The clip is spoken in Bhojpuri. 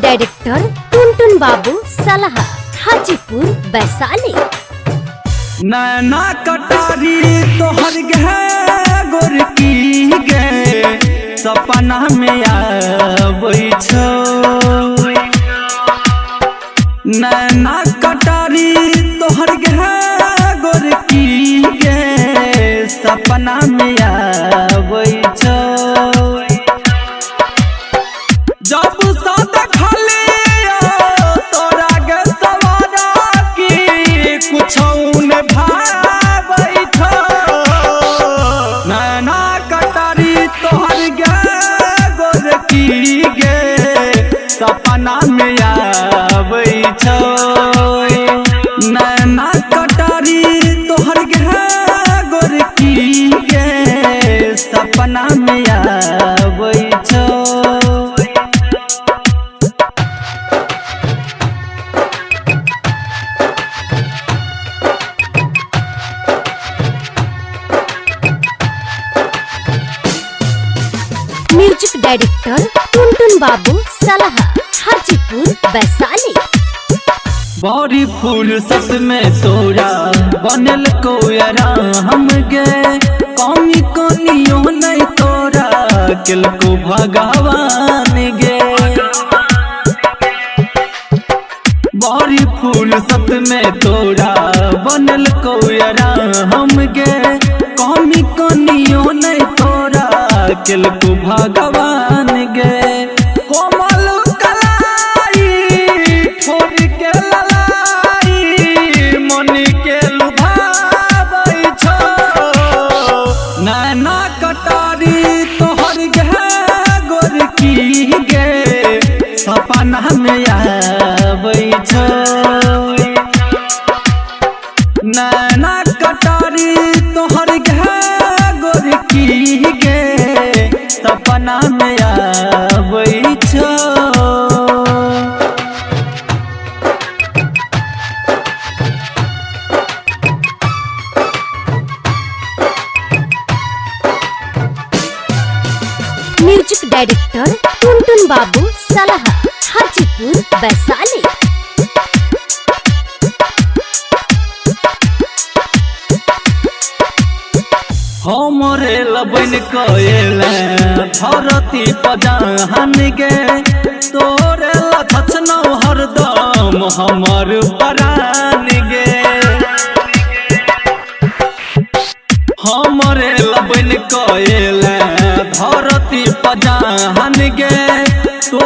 डायरेक्टर टुनटुन बाबू सलाहा हाजीपुर वैशाली। नैना कटारी तोहर गोरकी गे सपना में आबै छौ। नैना कटारी तोहर गोरकी गे सपना में आबै छौ। जब साथ खाली तोरा गे सवारा की कुछ न भाबै छौ। नैना कटारी तोहर गोरकी गे सपना में आबै छौ। नैना कटारी तोहर गोरकी गे सपना में आबै छौ। म्यूजिक डायरेक्टर टुनटुन बाबू सलाहा हाजीपुर वैशाली। बड़ी फुर्सत में तोरा बनल कोयरा हम गे कमी कनियो नहीं तोरा किल को भगवान गे। बड़ी फुर्सत में तोरा बनल कोयरा हम गे कमी कनियो नहीं तोरा किल को भगवान गे। कोमल कलाई छोड़ के ललाई मन के लुभाबै छौ। नैना कटारी तोहर गोरकी गे सपना में आबै छौ। नैना कटारी तोहर गोरकी गे सपना में आबै छौ। म्यूजिक डायरेक्टर टुनटुन बाबू सलाहा हाजीपुर वैशाली। हमरे लबन कएल धरती पजान गे तोरे लछनौ हरदम हमर परान गे। हमरे लबन कएल धरती पजान गे तो